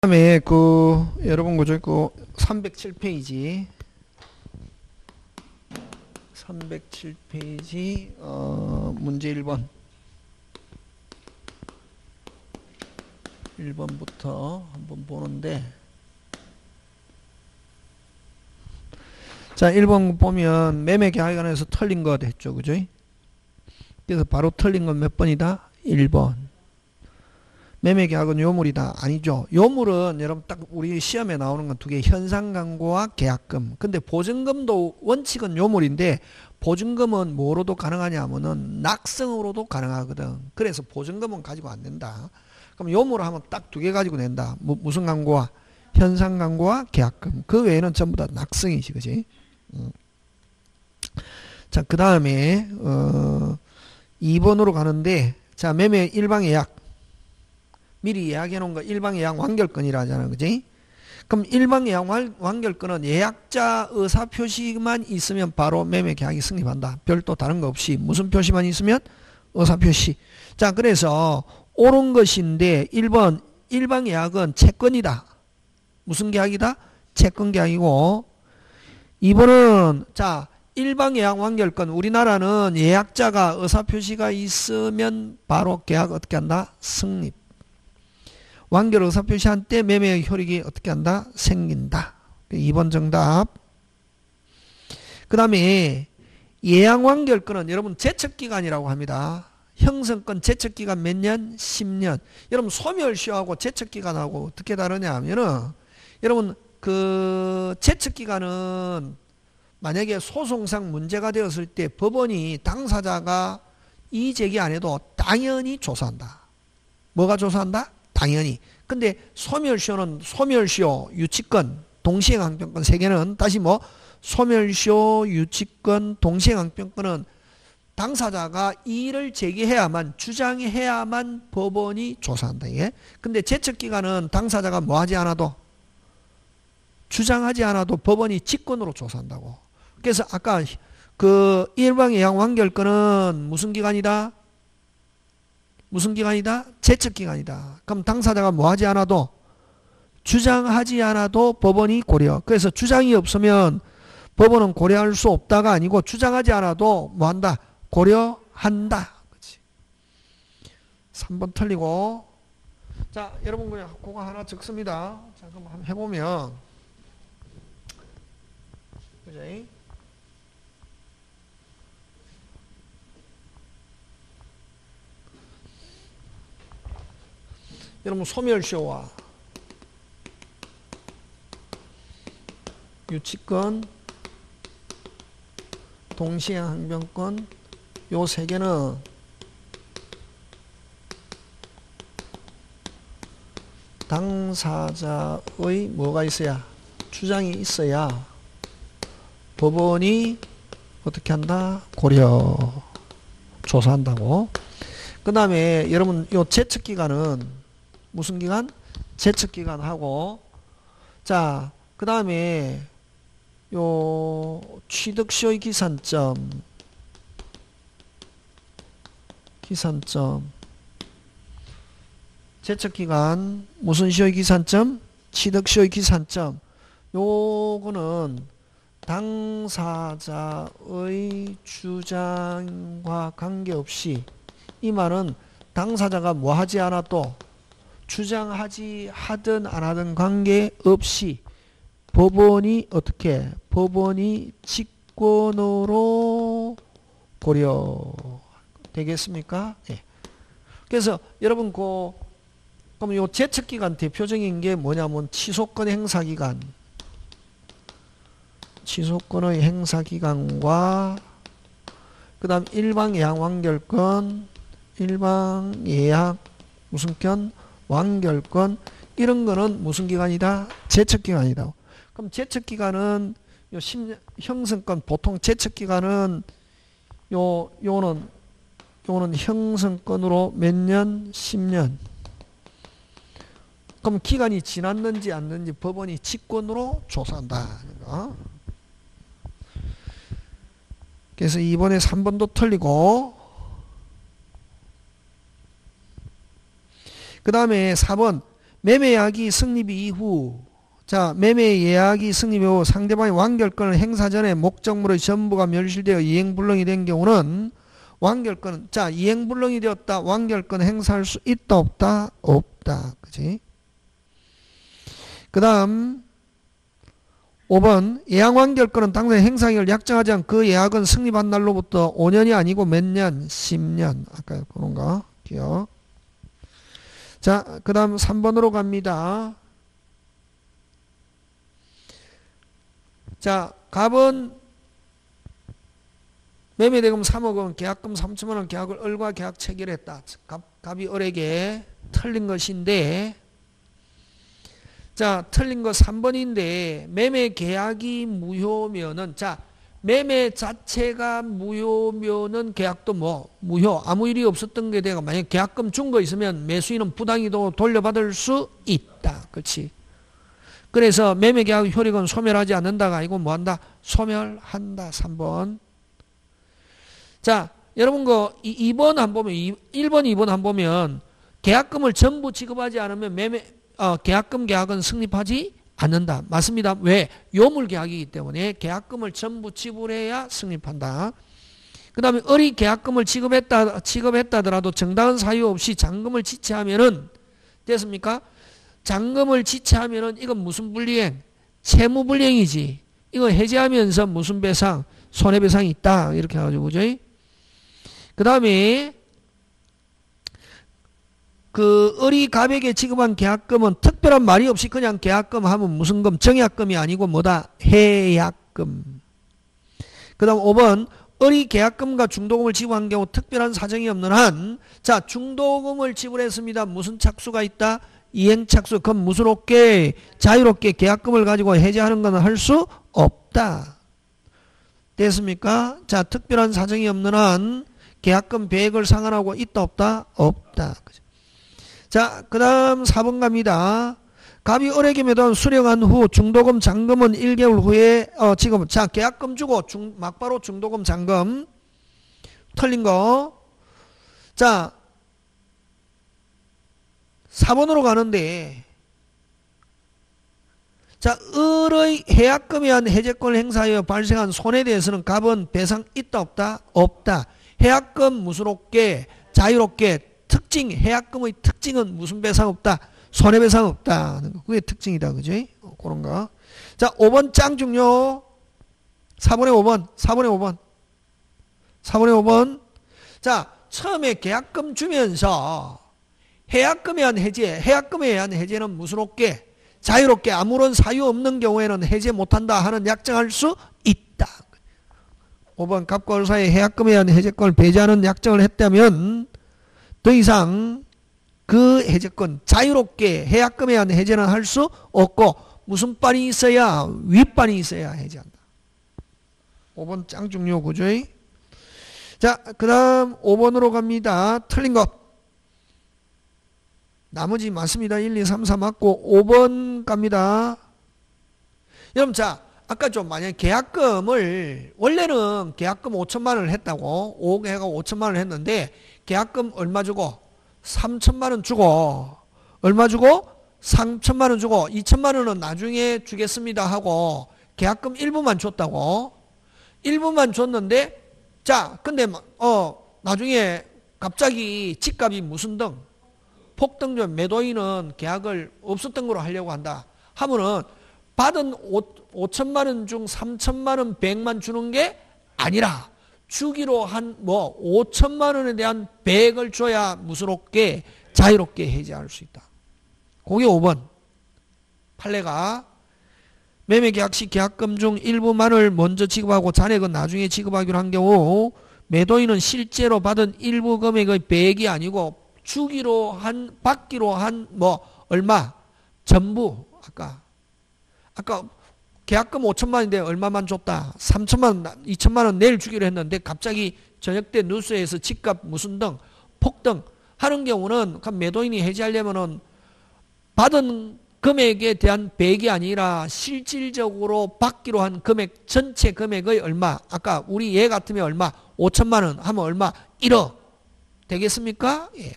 다음에 여러분 그저 307페이지 307페이지 문제 1번부터 한번 보는데, 자 1번 보면 매매 계약에 관해서 틀린 거 됐죠, 그죠? 그래서 바로 틀린 건 몇 번이다? 1번. 매매 계약은 요물이다. 아니죠. 요물은 여러분 딱 우리 시험에 나오는 건 두 개, 현상광고와 계약금. 근데 보증금도 원칙은 요물인데 보증금은 뭐로도 가능하냐 하면은 낙성으로도 가능하거든. 그래서 보증금은 가지고 안 된다. 그럼 요물을 하면 딱 두 개 가지고 낸다. 무슨 광고와? 현상광고와 계약금. 그 외에는 전부 다 낙성이지, 그지? 자, 그 다음에 2번으로 가는데, 자 매매 일방예약, 미리 예약해 놓은 거 일방예약 완결권이라 하잖아, 그지? 그럼 일방예약 완결권은 예약자 의사표시만 있으면 바로 매매 계약이 성립한다. 별도 다른 거 없이. 무슨 표시만 있으면? 의사표시. 자, 그래서 옳은 것인데 1번 일방예약은 채권이다. 무슨 계약이다? 채권 계약이고, 2번은 자 일방예약 완결권, 우리나라는 예약자가 의사표시가 있으면 바로 계약 어떻게 한다? 성립. 완결 의사표시한 때 매매 효력이 어떻게 한다? 생긴다. 2번 정답. 그 다음에 예약 완결권은 여러분 제척기간이라고 합니다. 형성권 제척기간 몇 년? 10년. 여러분 소멸시효하고 제척기간하고 어떻게 다르냐 하면은, 여러분 제척기간은 만약에 소송상 문제가 되었을 때 법원이 당사자가 이의제기 안 해도 당연히 조사한다. 뭐가 조사한다? 당연히. 근데 소멸시효는 소멸시효, 유치권, 동시행항변권 세 개는 다시 소멸시효, 유치권, 동시행항변권은 당사자가 이의를 제기해야만, 주장해야만 법원이 조사한다. 이게. 근데 제척기간은 당사자가 하지 않아도, 주장하지 않아도 법원이 직권으로 조사한다고. 그래서 아까 일방예약 완결권은 무슨 기간이다? 무슨 기간이다? 제척기간이다. 그럼 당사자가 하지 않아도, 주장하지 않아도 법원이 고려. 그래서 주장이 없으면 법원은 고려할 수 없다가 아니고, 주장하지 않아도 한다? 고려한다. 그치? 3번 틀리고. 자, 여러분 그냥 그거 하나 적습니다. 자, 그럼 한번 해보면, 그지? 여러분 소멸시효와 유치권, 동시행항변권 요 세 개는 당사자의 뭐가 있어야? 주장이 있어야 법원이 어떻게 한다? 고려, 조사한다고. 그 다음에 여러분 요 제척기간은 무슨 기간? 제척기간하고, 자 그 다음에 요 취득시효의 기산점 제척기간 무슨 시효의 기산점? 취득시효의 기산점. 요거는 당사자의 주장과 관계없이, 이 말은 당사자가 하지 않아도, 주장하지 하든 안 하든 관계없이 법원이 어떻게? 법원이 직권으로 고려 되겠습니까? 예. 그래서 여러분 그럼 요 제척기간 대표적인 게 뭐냐면 취소권 행사기간, 취소권의 행사기간과 그 다음 일방예약 완결권, 일방예약 무슨 권? 완결권. 이런 거는 무슨 기간이다? 제척기간이다. 그럼 제척기간은 요 형성권, 보통 제척기간은 요거는 형성권으로 몇 년? 10년. 그럼 기간이 지났는지 안 됐는지 법원이 직권으로 조사한다. 그래서 이번에 3번도 틀리고, 그 다음에 4번 매매 예약이 성립 이후, 자, 매매 예약이 성립 이후 상대방이 완결권을 행사 전에 목적물의 전부가 멸실되어 이행불능이 된 경우는 완결권, 자, 이행불능이 되었다. 완결권 행사할 수 있다, 없다? 없다. 그지? 그 다음, 5번. 예약 완결권은 당사의 행사기를 약정하지 않고 그 예약은 성립한 날로부터 5년이 아니고 몇 년? 10년. 아까 그런 거. 기억. 자, 그 다음 3번으로 갑니다. 자, 갑은 매매대금 3억 원, 계약금 3천만 원, 계약을 을과 계약 체결했다. 갑이 을에게 틀린 것인데, 자, 틀린 거 3번인데, 매매 계약이 무효면은, 자, 매매 자체가 무효면은 계약도 뭐, 무효, 아무 일이 없었던 게 되고, 만약 계약금 준 거 있으면 매수인은 부당이도 돌려받을 수 있다. 그렇지? 그래서 매매 계약 효력은 소멸하지 않는다가 아니고 뭐 한다? 소멸한다. 3번. 자, 여러분 거 2번 한 보면 1번, 2번 한 보면 계약금을 전부 지급하지 않으면 계약금 계약은 성립하지 않는다. 맞습니다. 왜? 요물 계약이기 때문에 계약금을 전부 지불해야 성립한다. 그 다음에 을이 계약금을 지급했다더라도 정당한 사유 없이 잔금을 지체하면은 됐습니까? 잔금을 지체하면은 이건 무슨 불이행? 채무불이행이지. 이거 해제하면서 무슨 배상? 손해배상이 있다. 이렇게 해가지고 그죠? 그 다음에 그 을이 갑에게 지급한 계약금은 특별한 말이 없이 그냥 계약금 하면 무슨 금? 정약금이 아니고 뭐다? 해약금. 그 다음 5번 을이 계약금과 중도금을 지불한 경우 특별한 사정이 없는 한, 자, 중도금을 지불했습니다. 무슨 착수가 있다? 이행착수. 그럼 무슨롭게 자유롭게 계약금을 가지고 해제하는 건 할 수 없다. 됐습니까? 자, 특별한 사정이 없는 한 계약금 배액을 상환하고 있다, 없다? 없다. 자, 그 다음 4번 갑니다. 갑이 을에게 매도한 수령한 후 중도금 잔금은 1개월 후에 지금 자, 계약금 주고 막바로 중도금 잔금 틀린 거. 자, 4번으로 가는데, 자, 을의 해약금에 의한 해제권을 행사하여 발생한 손해에 대해서는 갑은 배상 있다, 없다? 없다. 해약금 무슨롭게 자유롭게 특징, 해약금의 특징은 무슨 배상 없다? 손해배상 없다. 그게 특징이다. 그지? 그런 거. 자, 5번 짱 중요. 4번에 5번. 4번에 5번. 4번에 5번. 자, 처음에 계약금 주면서 해약금에 의한 해제, 해약금에 의한 해제는 무슨롭게 자유롭게 아무런 사유 없는 경우에는 해제 못한다 하는 약정할 수 있다. 5번 갑과 을 사이에 해약금에 의한 해제권을 배제하는 약정을 했다면 더 이상 그 해제권 자유롭게 해약금에 의한 해제는 할 수 없고 무슨 반이 있어야? 윗반이 있어야 해제한다. 5번 짱 중요 구조. 자, 그 다음 5번으로 갑니다. 틀린 것. 나머지 맞습니다. 1, 2, 3, 4 맞고 5번 갑니다. 여러분, 자, 아까 좀 만약에 계약금을 원래는 계약금 5천만 원을 했다고 5억 해가 5천만 원을 했는데 계약금 얼마 주고 3천만 원 주고 얼마 주고 3천만 원 주고 2천만 원은 나중에 주겠습니다 하고 계약금 일부만 줬다고. 일부만 줬는데 자, 근데 나중에 갑자기 집값이 무슨 등 폭등전 매도인은 계약을 없었던 거로 하려고 한다 하면은 받은 5천만 원 중 3천만 원 100만 주는 게 아니라 주기로 한 5천만 원에 대한 배액을 줘야 무슨롭게 자유롭게 해제할 수 있다. 그게 5번. 판례가 매매계약 시 계약금 중 일부만을 먼저 지급하고 잔액은 나중에 지급하기로 한 경우 매도인은 실제로 받은 일부 금액의 배액이 아니고 주기로 한 받기로 한 얼마 전부 아까 계약금 5천만 원인데 얼마만 줬다. 3천만 원, 2천만 원 내일 주기로 했는데 갑자기 저녁 때 뉴스에서 집값 무슨 등 폭등 하는 경우는 매도인이 해지하려면은 받은 금액에 대한 배액이 아니라 실질적으로 받기로 한 금액 전체 금액의 얼마. 아까 우리 얘 같으면 얼마? 5천만 원 하면 얼마? 1억 되겠습니까? 예.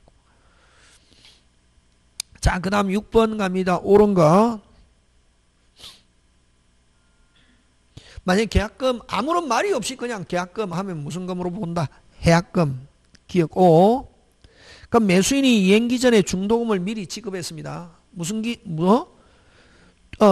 자, 그 다음 6번 갑니다. 옳은 거. 만약 계약금 아무런 말이 없이 그냥 계약금 하면 무슨 금으로 본다? 해약금. 기억 O. 그럼 매수인이 이행기 전에 중도금을 미리 지급했습니다.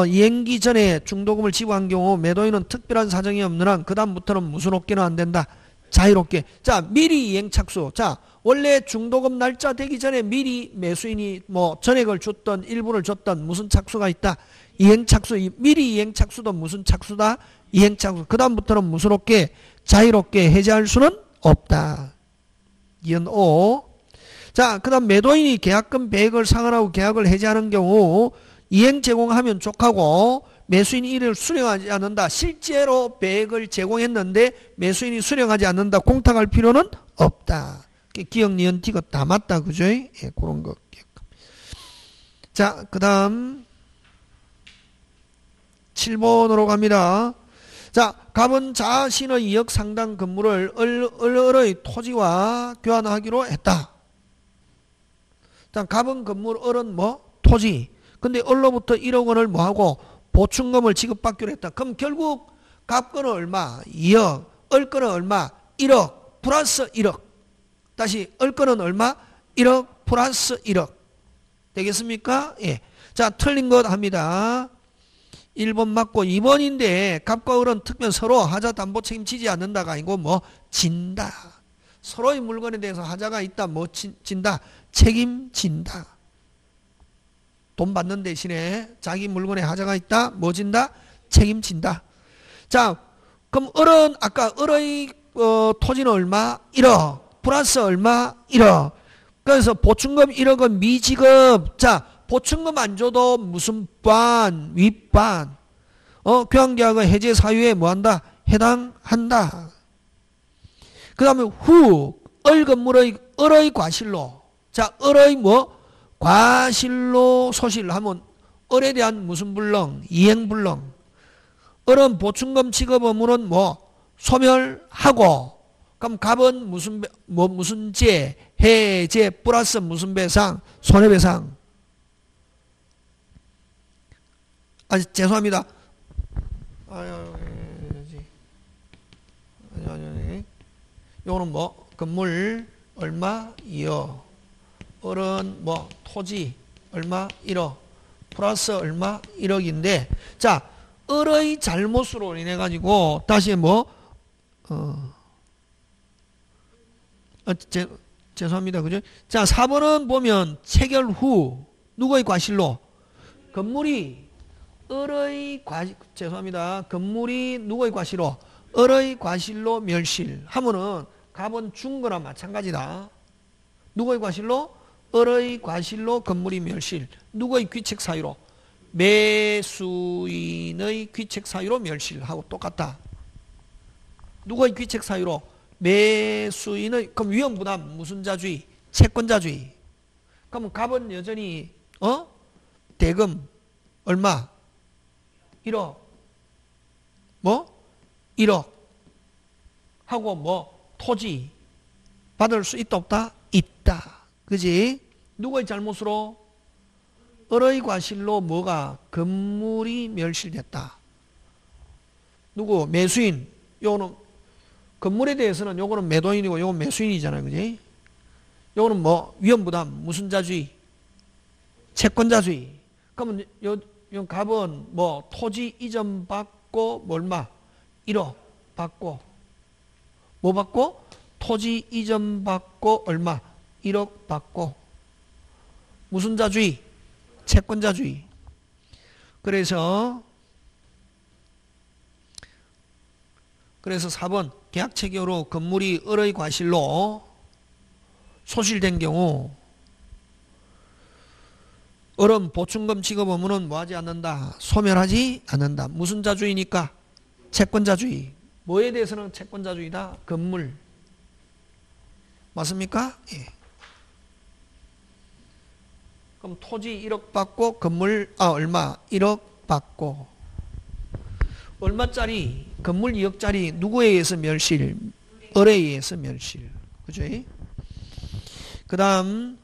이행기 전에 중도금을 지급한 경우 매도인은 특별한 사정이 없는 한 그 다음부터는 무슨 어깨는 안 된다? 자유롭게. 자, 미리 이행 착수. 자, 원래 중도금 날짜 되기 전에 미리 매수인이 뭐 전액을 줬던 일부를 줬던 무슨 착수가 있다? 이행 착수. 미리 이행 착수도 무슨 착수다? 이행 착수. 그 다음부터는 무슨 어깨? 자유롭게 해제할 수는 없다. 이은 O. 자, 그 다음 매도인이 계약금 배액을 상환하고 계약을 해제하는 경우 이행 제공하면 족하고 매수인이 이를 수령하지 않는다. 실제로 배액을 제공했는데 매수인이 수령하지 않는다. 공탁할 필요는 없다. 기억, 니은, 디귿 다 맞다. 그죠? 예, 그런 거. 자, 그 다음 7번으로 갑니다. 자, 갑은 자신의 2억 상당 건물을 을의 토지와 교환하기로 했다. 자, 갑은 건물, 을은 뭐? 토지. 근데 을로부터 1억 원을 뭐하고? 보충금을 지급받기로 했다. 그럼 결국 갑 거는 얼마? 2억. 을 거는 얼마? 1억. 플러스 1억. 다시 을 거는 얼마? 1억 플러스 1억. 되겠습니까? 예. 자, 틀린 것 합니다. 1번 맞고 2번인데 갑과 을은 특별 서로 하자 담보 책임지지 않는다가 아니고 뭐 진다. 서로의 물건에 대해서 하자가 있다. 뭐 진다. 책임진다. 돈 받는 대신에 자기 물건에 하자가 있다. 뭐 진다? 책임진다. 자, 그럼 을은 아까 을의 토지는 얼마? 1억. 플러스 얼마? 1억. 그래서 보충금 1억은 미지급. 자, 보충금 안 줘도 무슨 반, 윗반. 교환계약의 해제 사유에 뭐한다? 해당한다. 그 다음에 후, 을 건물의 을의 과실로. 자, 을의 뭐? 과실로 소실하면 을에 대한 무슨 불능? 이행불능. 을은 보충금 지급 의무는 뭐? 소멸하고. 그럼 갑은 무슨 제? 해제 플러스 무슨 배상? 손해배상. 아, 죄송합니다. 요거는 뭐? 건물 얼마? 2억. 을은 뭐? 토지 얼마? 1억. 플러스 얼마? 1억인데, 자, 을의 잘못으로 인해 가지고 다시 뭐? 죄송합니다. 그죠? 자, 4번은 보면 체결 후 누구의 과실로? 건물이 을의 죄송합니다. 건물이 누구의 과실로? 을의 과실로 멸실 하면은 갑은 준 거나 마찬가지다. 누구의 과실로? 을의 과실로 건물이 멸실. 누구의 귀책 사유로? 매수인의 귀책 사유로 멸실하고 똑같다. 누구의 귀책 사유로? 매수인의. 그럼 위험부담 무슨 자주의? 채권자주의. 그럼 갑은 여전히 대금 얼마? 1억. 뭐? 1억. 하고 뭐? 토지 받을 수 있다 없다? 있다. 그지? 누구의 잘못으로? 을의 과실로 뭐가? 건물이 멸실됐다. 누구? 매수인. 요거는 건물에 대해서는 요거는 매도인이고 요건 매수인이잖아요. 그지? 요거는 뭐? 위험부담 무슨 자주의? 채권자주의. 그러면 요 갑은 뭐 토지 이전 받고 뭐 얼마? 1억 받고 뭐 받고? 토지 이전 받고 얼마? 1억 받고. 무슨 자주의? 채권자주의. 그래서 4번 계약 체결 후 건물이 을의 과실로 소실된 경우 을은 보충금 지급 의무는 뭐하지 않는다? 소멸하지 않는다. 무슨 자주의니까? 채권자주의. 뭐에 대해서는 채권자주의다? 건물. 맞습니까? 예. 그럼 토지 1억 받고 건물 얼마? 1억 받고. 얼마짜리? 건물 2억짜리 누구에 의해서 멸실? 을에 의해서 멸실. 그죠? 그 다음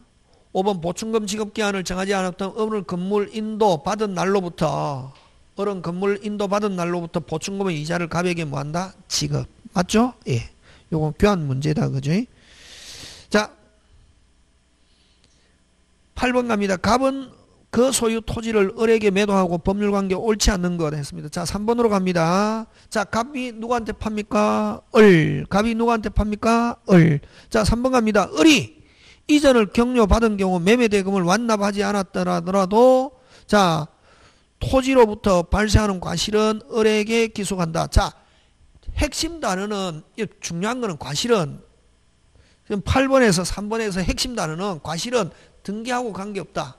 5번 보충금 지급기한을 정하지 않았던 어른 건물 인도 받은 날로부터 어른 건물 인도 받은 날로부터 보충금의 이자를 갑에게 뭐한다? 지급. 맞죠? 예. 요건 교환 문제다. 그죠? 자, 8번 갑니다. 갑은 그 소유 토지를 을에게 매도하고 법률관계 옳지 않는 것 했습니다. 자, 3번으로 갑니다. 자, 갑이 누구한테 팝니까? 을. 갑이 누구한테 팝니까? 을. 자, 3번 갑니다. 을이 이전을 격려받은 경우 매매대금을 완납하지 않았더라도 자, 토지로부터 발생하는 과실은 을에게 기속한다. 자, 핵심 단어는 중요한 거는 과실은 지금 8번에서 3번에서 핵심 단어는 과실은 등기하고 관계없다.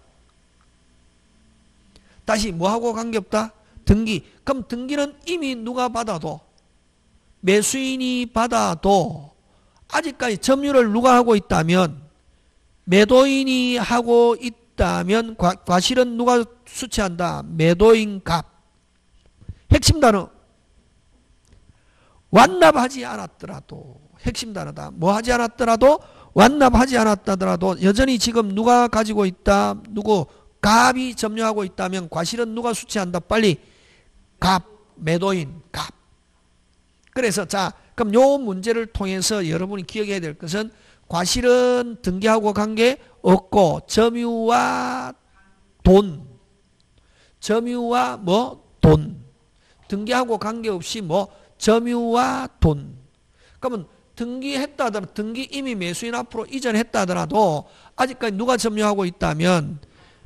다시 뭐하고 관계없다? 등기. 그럼 등기는 이미 누가 받아도 매수인이 받아도 아직까지 점유를 누가 하고 있다면 매도인이 하고 있다면 과실은 누가 수취한다? 매도인 갑. 핵심 단어 완납하지 않았더라도 핵심 단어다. 뭐 하지 않았더라도 완납하지 않았다더라도 여전히 지금 누가 가지고 있다? 누구? 갑이 점유하고 있다면 과실은 누가 수취한다? 빨리 갑, 매도인, 갑. 그래서 자, 그럼 요 문제를 통해서 여러분이 기억해야 될 것은 과실은 등기하고 관계 없고 점유와 돈, 점유와 뭐? 돈. 등기하고 관계없이 뭐? 점유와 돈. 그러면 등기했다 하더라도 등기 이미 매수인 앞으로 이전했다 하더라도 아직까지 누가 점유하고 있다면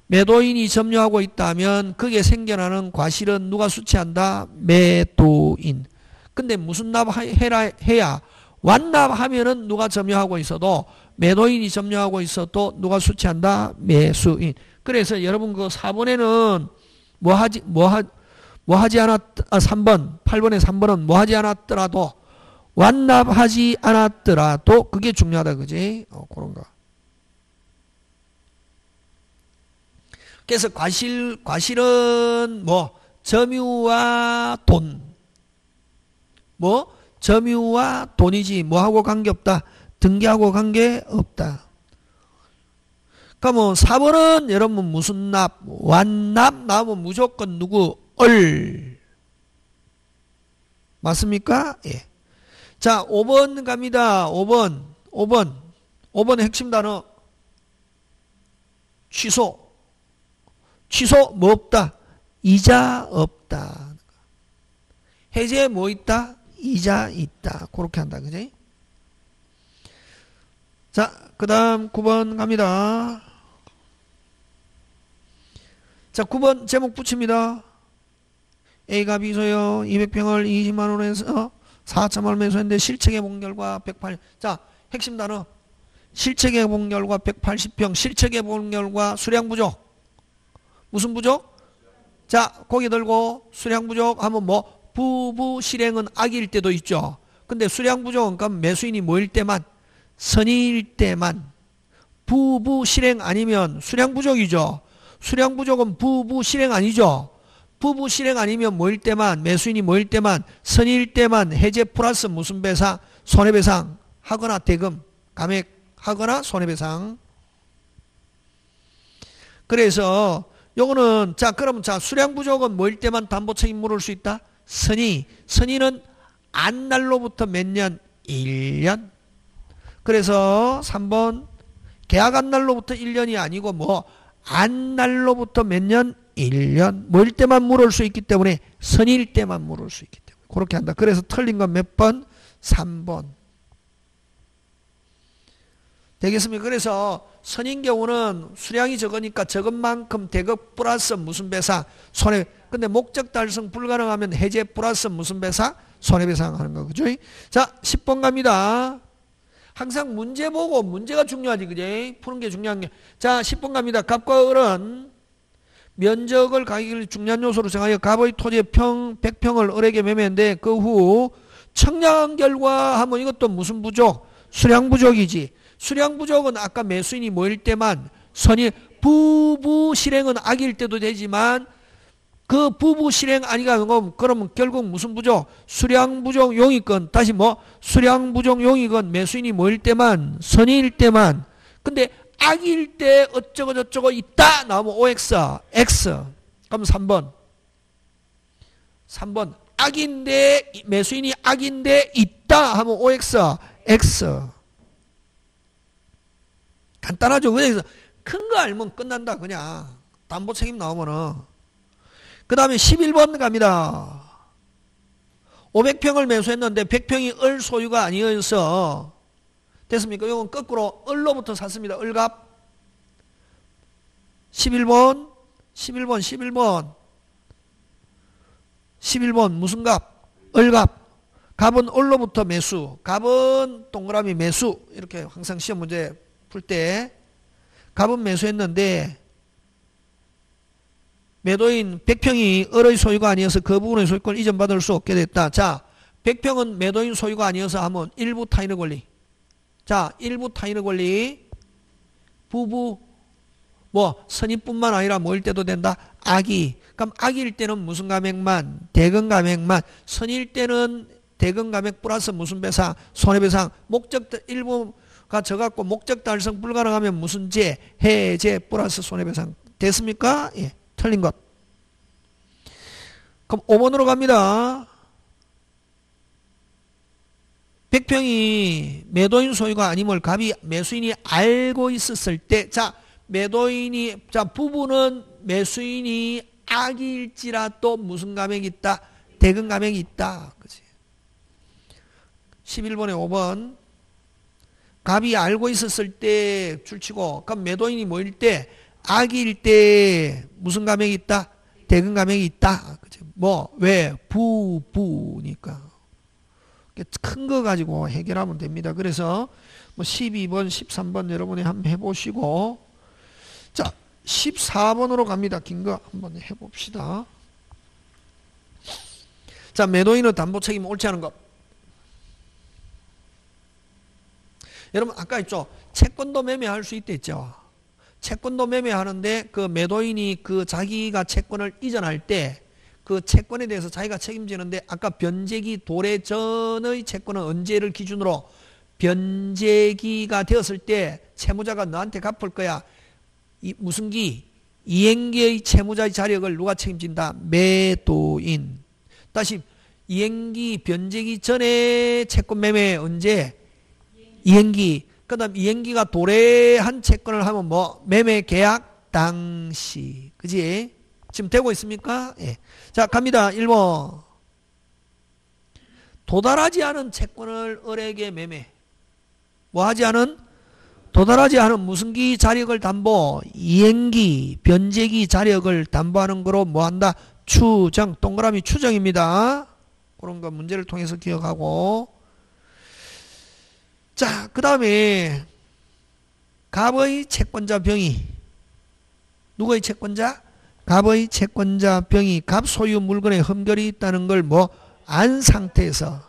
매도인이 점유하고 있다면 그게 생겨나는 과실은 누가 수취한다? 매도인. 근데 무슨 납해야 완납하면은 누가 점유하고 있어도 매도인이 점유하고 있어도 누가 수취한다? 매수인. 그래서 여러분 그 4번에는 뭐 하지 않았 3번 8번에 3번은 뭐 하지 않았더라도 완납하지 않았더라도 그게 중요하다. 그지? 그런 거. 그래서 과실은 뭐 점유와 돈, 뭐 점유와 돈이지 뭐하고 관계없다. 등기하고 관계없다. 그러면 4번은 여러분 무슨 납? 완납 나오면 무조건 누구? 을. 맞습니까? 예. 자, 5번 갑니다. 5번 핵심 단어 취소. 취소 뭐 없다? 이자 없다. 해제 뭐 있다? 이자 있다. 그렇게 한다. 그지? 자, 그 다음 9번 갑니다. 자, 9번 제목 붙입니다. A가 B소요 200평을 20만원에서 4천만원 매수했는데 실체계 복결과 108. 자, 핵심 단어 실체계 복결과 180평. 실체계 복결과 수량 부족. 무슨 부족? 자, 고개 들고 수량 부족 하면 뭐 부부 실행은 악일 때도 있죠. 근데 수량 부족은 그럼 매수인이 뭐일 때만? 선의일 때만. 부부 실행 아니면 수량 부족이죠. 수량 부족은 부부 실행 아니죠. 부부 실행 아니면 뭐일 때만? 매수인이 뭐일 때만? 선의일 때만 해제 플러스 무슨 배상? 손해배상 하거나 대금 감액하거나 손해배상. 그래서 요거는 자, 그러면 자, 수량 부족은 뭐일 때만 담보 책임 물을 수 있다? 선의. 선의는 안 날로부터 몇 년? 1년. 그래서 3번 계약한 날로부터 1년이 아니고 뭐 안 날로부터 몇 년? 1년. 뭐일 때만 물을 수 있기 때문에 선의일 때만 물을 수 있기 때문에 그렇게 한다. 그래서 틀린 건 몇 번? 3번. 되겠습니까? 그래서 선인 경우는 수량이 적으니까 적은 만큼 대급 플러스 무슨 배상? 손해. 근데 목적 달성 불가능하면 해제 플러스 무슨 배상? 손해배상 하는 거. 그죠? 자, 10번 갑니다. 항상 문제 보고 문제가 중요하지. 그지? 푸는 게 중요한 게. 자, 10번 갑니다. 갑과 을은 면적을 가격을 중요한 요소로 정하여 갑의 토지의 100평을 을에게 매매했는데 그 후 청량한 결과 하면 이것도 무슨 부족? 수량 부족이지. 수량 부족은 아까 매수인이 뭐일 때만 선의 부부 실행은 악일 때도 되지만 그 부부 실행 아니가 그러면 결국 무슨 부족? 수량 부족 용의권. 다시 뭐 수량 부족 용의권 매수인이 뭐일 때만 선의일 때만. 근데 악일 때 어쩌고 저쩌고 있다 나오면 OX, X. 그럼 3번. 악인데 매수인이 악인데 있다 하면 OX, X. 간단하죠. 그래서 큰 거 알면 끝난다. 그냥 담보 책임 나오면은. 그 다음에 11번 갑니다. 500평을 매수했는데 100평이 을 소유가 아니어서 됐습니까? 이건 거꾸로 을로부터 샀습니다. 을값. 11번 무슨 값? 을값. 값은 을로부터 매수. 값은 동그라미 매수. 이렇게 항상 시험 문제 풀 때 값은 매수했는데 매도인 100평이 을의 소유가 아니어서 그 부분의 소유권을 이전받을 수 없게 됐다. 자, 100평은 매도인 소유가 아니어서 하면 일부 타인의 권리. 자, 일부 타인의 권리. 부부 뭐 선입뿐만 아니라 뭐일 때도 된다. 악의. 그럼 악일 때는 무슨 감액만? 대금 감액만. 선일 때는 대금 감액 플러스 무슨 배상? 손해배상. 목적 일부가 져갖고 목적 달성 불가능하면 무슨 제? 해제 플러스 손해배상. 됐습니까? 예. 틀린 것. 그럼 5번으로 갑니다. 100평이 매도인 소유가 아님을 갑이 매수인이 알고 있었을 때, 자, 부부는 매수인이 악일지라도 무슨 감액이 있다? 대금 감액이 있다. 그치? 11번에 5번. 갑이 알고 있었을 때 줄치고, 그럼 매도인이 뭐일 때? 악일 때 무슨 감액이 있다? 대금 감액이 있다. 그치? 뭐, 왜? 부니까. 큰 거 가지고 해결하면 됩니다. 그래서 뭐 12번, 13번 여러분이 한번 해보시고, 자, 14번으로 갑니다. 긴 거 한번 해봅시다. 자, 매도인의 담보 책임 옳지 않은 것. 여러분 아까 했죠. 채권도 매매할 수 있댔죠. 채권도 매매하는데 그 매도인이 그 자기가 채권을 이전할 때 그 채권에 대해서 자기가 책임지는데 아까 변제기 도래 전의 채권은 언제를 기준으로 변제기가 되었을 때 채무자가 너한테 갚을 거야. 무슨 기? 이행기의 채무자의 자력을 누가 책임진다? 매도인. 다시 이행기 변제기 전에 채권 매매 언제? 이행기. 그 다음 이행기가 도래한 채권을 하면 뭐? 매매 계약 당시. 그지? 지금 되고 있습니까? 예. 자, 갑니다. 1번. 도달하지 않은 채권을 을에게 매매. 뭐 하지 않은? 도달하지 않은 무슨 기 자력을 담보? 이행기, 변제기 자력을 담보하는 거로 뭐 한다? 추정. 동그라미 추정입니다. 그런 거 문제를 통해서 기억하고. 자, 그 다음에 갑의 채권자 병이. 누구의 채권자? 갑의 채권자 병이 갑 소유 물건에 흠결이 있다는 걸 뭐 안 상태에서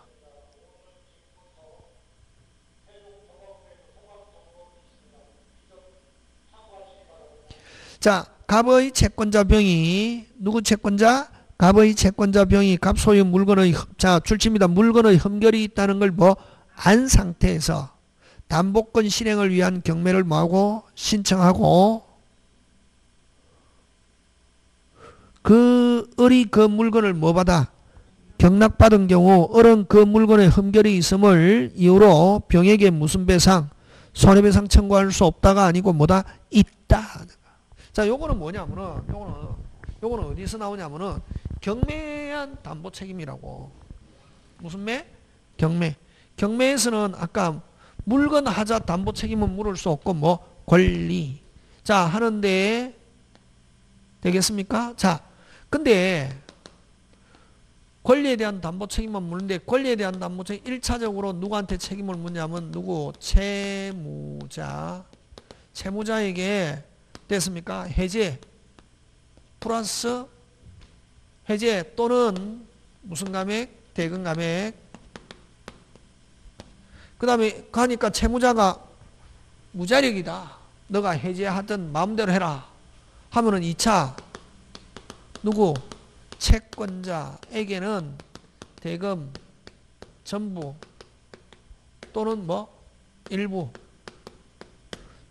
자, 갑의 채권자 병이 누구 채권자? 갑의 채권자 병이 갑 소유 물건의 자, 줄칩니다. 물건의 흠결이 있다는 걸 뭐 안 상태에서 담보권 실행을 위한 경매를 뭐하고 신청하고 그 을이 그 물건을 뭐 받아? 경락받은 경우 을은 그 물건에 흠결이 있음을 이유로 병에게 무슨 배상? 손해배상 청구할 수 없다가 아니고 뭐다? 있다. 자, 요거는 뭐냐면은 요거는 어디서 나오냐면은 경매한 담보 책임이라고. 무슨 매? 경매. 경매에서는 아까 물건 하자 담보 책임은 물을 수 없고 뭐 권리. 자, 하는데 되겠습니까? 자, 근데 권리에 대한 담보 책임만 묻는데 권리에 대한 담보 책임 1차적으로 누구한테 책임을 묻냐면 누구? 채무자. 채무자에게 됐습니까? 해제 플러스 해제 또는 무슨 감액? 대금 감액. 그 다음에 가니까 채무자가 무자력이다. 너가 해제하든 마음대로 해라. 하면은 2차 누구? 채권자에게는 대금 전부 또는 뭐 일부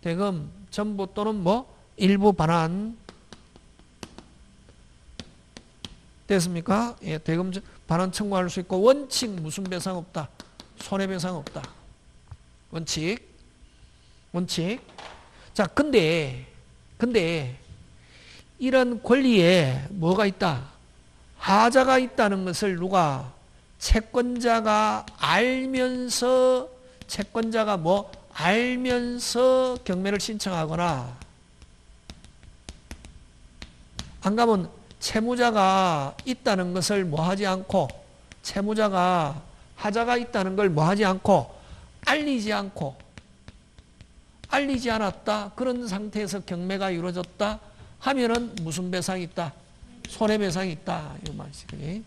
대금 전부 또는 뭐 일부 반환. 됐습니까? 예, 대금 반환 청구할 수 있고 원칙 무슨 배상 없다. 손해배상 없다. 원칙. 자, 근데 이런 권리에 뭐가 있다? 하자가 있다는 것을 누가 채권자가 알면서 채권자가 뭐 알면서 경매를 신청하거나 안 가면 채무자가 있다는 것을 뭐 하지 않고 채무자가 하자가 있다는 걸 뭐 하지 않고 알리지 않았다. 그런 상태에서 경매가 이루어졌다 하면은 무슨 배상이 있다? 손해배상이 있다. 이 말이지.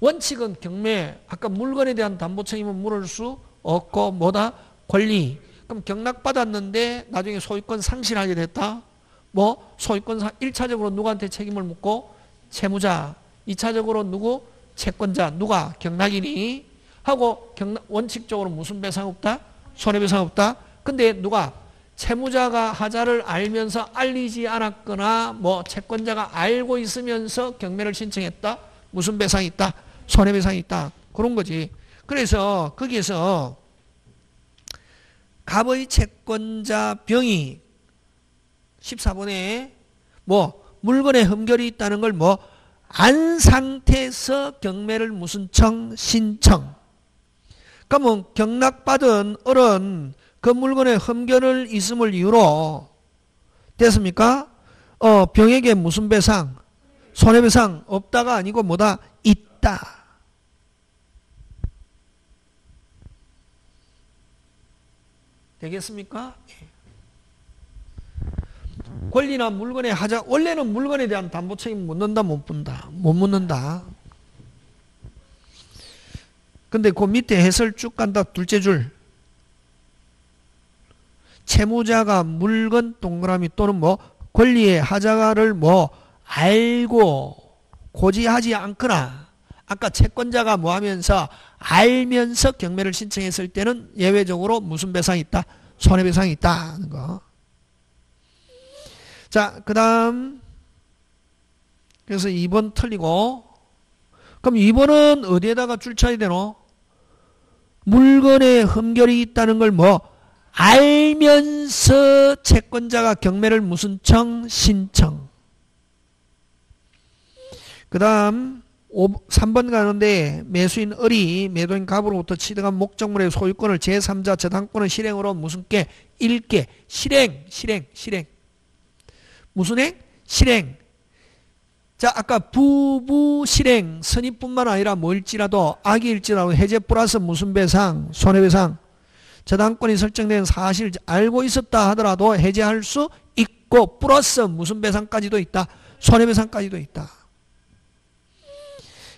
원칙은 경매, 아까 물건에 대한 담보 책임은 물을 수 없고 뭐다? 권리. 그럼 경락받았는데 나중에 소유권 상실하게 됐다. 뭐 소유권 1차적으로 누구한테 책임을 묻고 채무자, 2차적으로 누구? 채권자, 누가? 경락이니? 하고 원칙적으로 무슨 배상 없다? 손해배상 없다. 근데 누가? 채무자가 하자를 알면서 알리지 않았거나 뭐 채권자가 알고 있으면서 경매를 신청했다. 무슨 배상이 있다? 손해배상이 있다. 그런 거지. 그래서 거기에서 갑의 채권자 병이 14번에 뭐 물건에 흠결이 있다는 걸 뭐 안 상태에서 경매를 무슨 신청. 그러면 경락받은 어른 그 물건에 흠결을 있음을 이유로 됐습니까? 병에게 무슨 배상? 손해배상 없다가 아니고 뭐다? 있다. 되겠습니까? 권리나 물건에 하자. 원래는 물건에 대한 담보 책임 묻는다 못 묻는다. 근데 그 밑에 해설 쭉 간다. 둘째 줄. 채무자가 물건 동그라미 또는 뭐 권리의 하자를 뭐 알고 고지하지 않거나 아까 채권자가 뭐 하면서 알면서 경매를 신청했을 때는 예외적으로 무슨 배상이 있다? 손해배상이 있다는 거. 자, 그 다음 그래서 2번 틀리고 그럼 2번은 어디에다가 줄 쳐야 되노? 물건에 흠결이 있다는 걸 뭐 알면서 채권자가 경매를 무슨 신청. 그 다음 3번 가는데 매수인 을이 매도인 갑으로부터 취득한 목적물의 소유권을 제3자 저당권의 실행으로 무슨 게? 일개 실행. 무슨 행? 실행. 자, 아까 부부 실행 선의뿐만 아니라 뭐일지라도 악의일지라도 해제 플러스 무슨 배상? 손해배상. 저당권이 설정된 사실 알고 있었다 하더라도 해제할 수 있고 플러스 무슨 배상까지도 있다? 손해배상까지도 있다.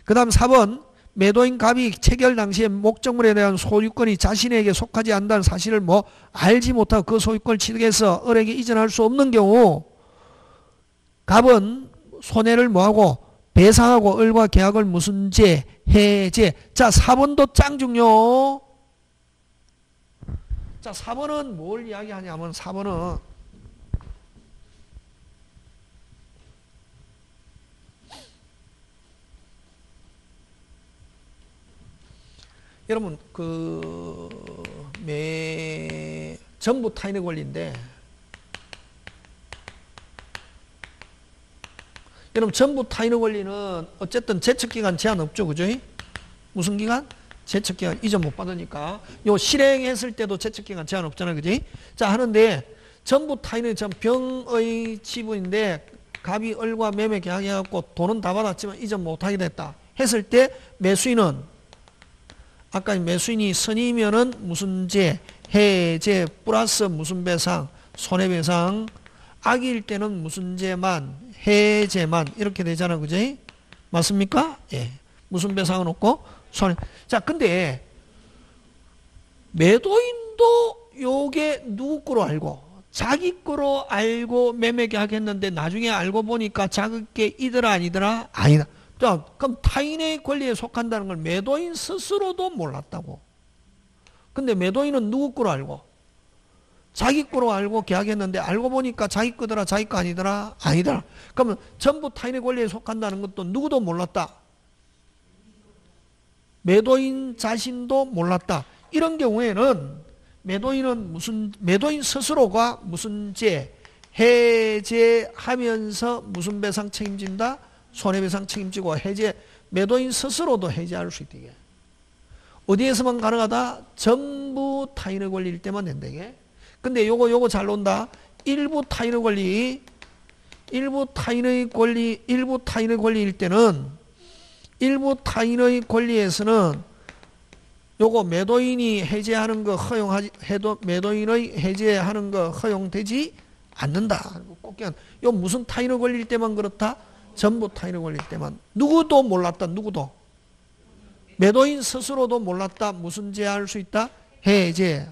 그 다음 4번 매도인 갑이 체결 당시에 목적물에 대한 소유권이 자신에게 속하지 않는다는 사실을 뭐 알지 못하고 그 소유권을 취득해서 을에게 이전할 수 없는 경우 갑은 손해를 뭐하고 배상하고 을과 계약을 무슨 해제. 자, 4번도 짱 중요. 자, 4번은 뭘 이야기하냐면 4번은 여러분 전부 타인의 권리인데 여러분 전부 타인의 권리는 어쨌든 제척기간 제한 없죠. 그죠? 무슨 기간? 제척기간 이전 못 받으니까 요 실행했을 때도 제척기간 제한 없잖아요. 그지? 자, 하는데 전부 타인의 병의 지분인데 갑이 을과 매매 계약해갖고 돈은 다 받았지만 이전 못하게 됐다 했을 때 매수인은 아까 매수인이 선이면은 무슨 해제 플러스 무슨 배상? 손해배상. 악일 때는 무슨 해제만 이렇게 되잖아. 그지? 맞습니까? 예. 무슨 배상은 없고 손해. 자, 근데 매도인도 요게 누구 거로 알고 자기 거로 알고 매매 계약했는데 나중에 알고 보니까 자기께 이더라 아니더라? 아니다. 자, 그럼 타인의 권리에 속한다는 걸 매도인 스스로도 몰랐다고. 근데 매도인은 누구 거로 알고? 자기 거로 알고 계약했는데 알고 보니까 자기 거더라 자기 거 아니더라 아니더라. 그러면 전부 타인의 권리에 속한다는 것도 누구도 몰랐다. 매도인 자신도 몰랐다. 이런 경우에는 매도인 스스로가 무슨 죄 해제하면서 무슨 배상 책임진다? 손해배상 책임지고 매도인 스스로도 해제할 수 있다. 이게. 어디에서만 가능하다? 전부 타인의 권리일 때만 된다. 이게. 근데 요거 잘 논다. 일부 타인의 권리일 때는 일부 타인의 권리에서는 요거 매도인이 해제하는 거 매도인의 해제하는 거 허용되지 않는다. 요 무슨 타인의 권리일 때만 그렇다? 전부 타인의 권리일 때만. 누구도 몰랐다. 누구도. 매도인 스스로도 몰랐다. 무슨 죄할 수 있다? 해제.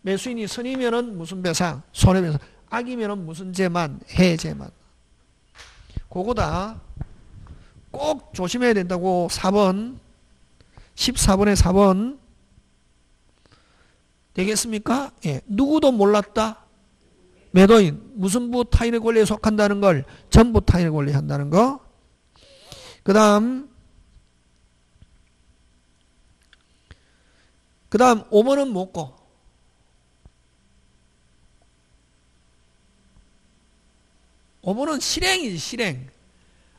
매수인이 선이면은 무슨 배상? 손해배상. 악이면은 무슨 죄만? 해제만. 그거다. 꼭 조심해야 된다고. 4번 14번에 4번 되겠습니까? 예. 누구도 몰랐다. 매도인 무슨 부 타인의 권리에 속한다는 걸 전부 타인의 권리에 한다는 거. 그 다음 5번은 뭐고? 5번은 실행이지. 실행.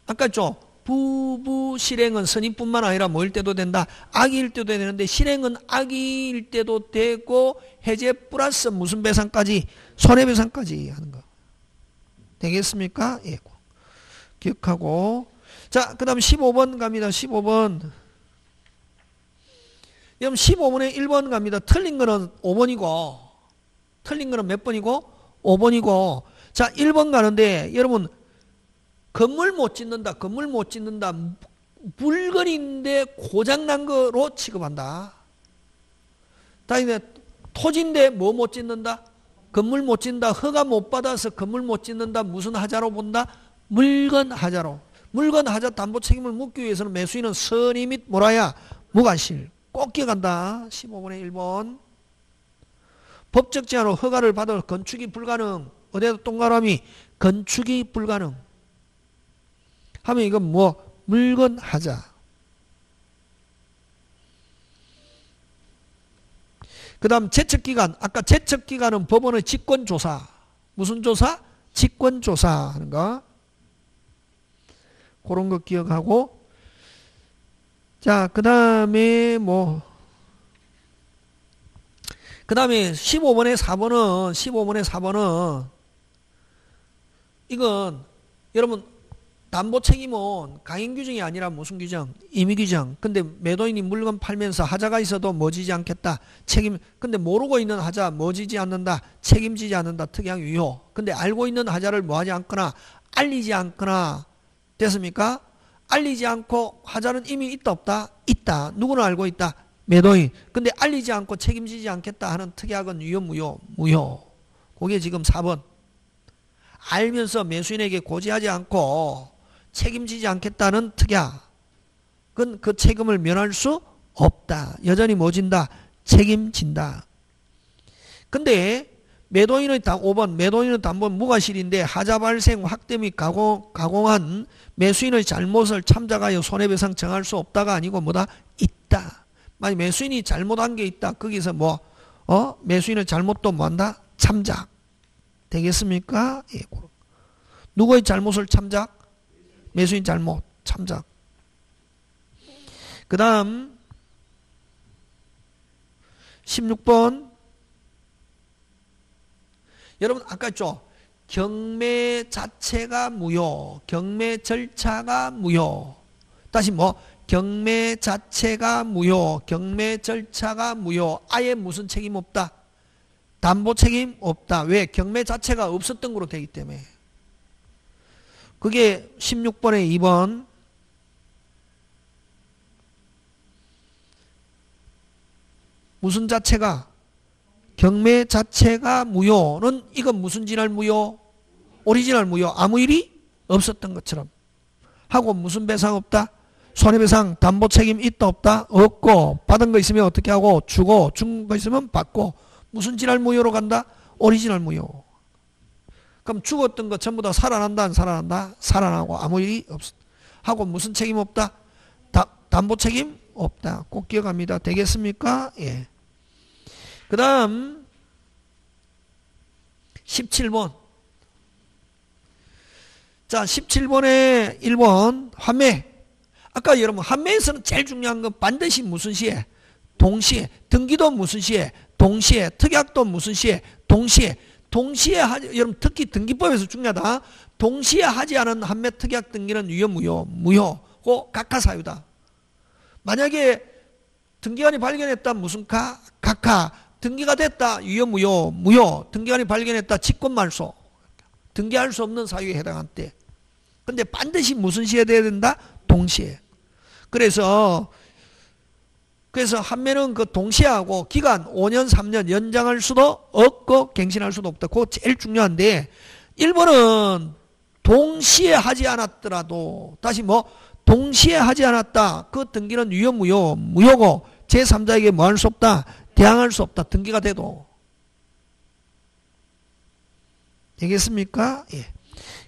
아까 좀 부부 실행은 선의뿐만 아니라 뭐일 때도 된다. 악의일 때도 되는데 실행은 악의일 때도 되고 해제 플러스 무슨 배상까지? 손해배상까지 하는 거. 되겠습니까? 예. 기억하고. 자, 그 다음 15번 갑니다. 15번. 그럼 15번에 1번 갑니다. 틀린 거는 5번이고 틀린 거는 몇 번이고? 5번이고. 자, 1번 가는데 여러분 건물 못 짓는다. 물건인데 고장난 거로 취급한다. 다음에 토지인데 뭐 못 짓는다? 건물 못 짓는다. 허가 못 받아서 건물 못 짓는다. 무슨 하자로 본다? 물건 하자로. 물건 하자 담보 책임을 묻기 위해서는 매수인은 선의 및 뭐라야? 무관실. 꼭 기억한다. 15번에 1번. 법적 제한으로 허가를 받아 건축이 불가능. 어디에도 동그라미 건축이 불가능. 하면 이건 뭐? 물건 하자. 그 다음 제척기간. 아까 제척기간은 법원의 직권조사. 무슨 조사? 직권조사 하는 거. 그런 거 기억하고. 자, 그 다음에 그 다음에 15번에 4번은 이건 여러분 담보 책임은 강행 규정이 아니라 무슨 규정? 임의 규정. 근데 매도인이 물건 팔면서 하자가 있어도 뭐 지지 않겠다. 근데 모르고 있는 하자 뭐 지지 않는다. 책임지지 않는다. 특이한 유효. 근데 알고 있는 하자를 뭐 하지 않거나 알리지 않거나 됐습니까? 알리지 않고 하자는 이미 있다 없다? 있다. 누구는 알고 있다? 매도인. 근데 알리지 않고 책임지지 않겠다 하는 특약은 유효 무효. 그게 지금 4번. 알면서 매수인에게 고지하지 않고 책임지지 않겠다는 특약. 그건 그 책임을 면할 수 없다. 여전히 뭐 진다? 책임진다. 근데 매도인의 5번 매도인의 담보는 무과실인데 하자 발생 확대 및 가공한 매수인의 잘못을 참작하여 손해배상 정할 수 없다가 아니고 뭐다? 있다. 만약 매수인이 잘못한 게 있다. 거기서 매수인의 잘못도 뭐한다? 참작. 되겠습니까? 예. 누구의 잘못을 참작? 매수인 잘못 참작. 그 다음 16번. 여러분 아까 했죠? 경매 자체가 무효. 경매 절차가 무효. 다시 경매 자체가 무효. 경매 절차가 무효. 아예 무슨 책임 없다? 담보 책임 없다. 왜? 경매 자체가 없었던 거로 되기 때문에. 그게 16번에 2번. 무슨 자체가? 경매 자체가 무효는 이건 무슨 진할 무효? 오리지널 무효. 아무 일이 없었던 것처럼. 하고 무슨 배상 없다? 손해배상 담보 책임 있다 없다? 없고 받은 거 있으면 어떻게 하고? 주고 준 거 있으면 받고 무슨 진할 무효로 간다? 오리지널 무효. 그럼 죽었던 거 전부 다 살아난다 안 살아난다? 살아나고 아무 일이 없어. 하고 무슨 책임 없다? 담보 책임 없다. 꼭 기억합니다. 되겠습니까? 예. 그 다음 17번. 자, 17번에 1번 환매. 아까 여러분 환매에서는 제일 중요한 건 반드시 무슨 시에? 동시에. 등기도 무슨 시에? 동시에. 특약도 무슨 시에? 동시에. 동시에 하지, 여러분 특히 등기법에서 중요하다. 동시에 하지 않은 환매 특약 등기는 유효 무효? 무효고 각하사유다. 만약에 등기관이 발견했다 무슨 가? 각하. 등기가 됐다 유효 무효? 무효. 등기관이 발견했다 직권말소. 등기할 수 없는 사유에 해당한대. 근데 반드시 무슨 시에 돼야 된다? 동시에. 그래서 환매는 그 동시에 하고 기간 5년 3년 연장할 수도 없고 갱신할 수도 없다. 그거 제일 중요한데 1번은 동시에 하지 않았더라도 다시 동시에 하지 않았다. 그 등기는 유효 무효? 무효고 제3자에게 뭐 할 수 없다? 대항할 수 없다. 등기가 돼도. 되겠습니까? 예.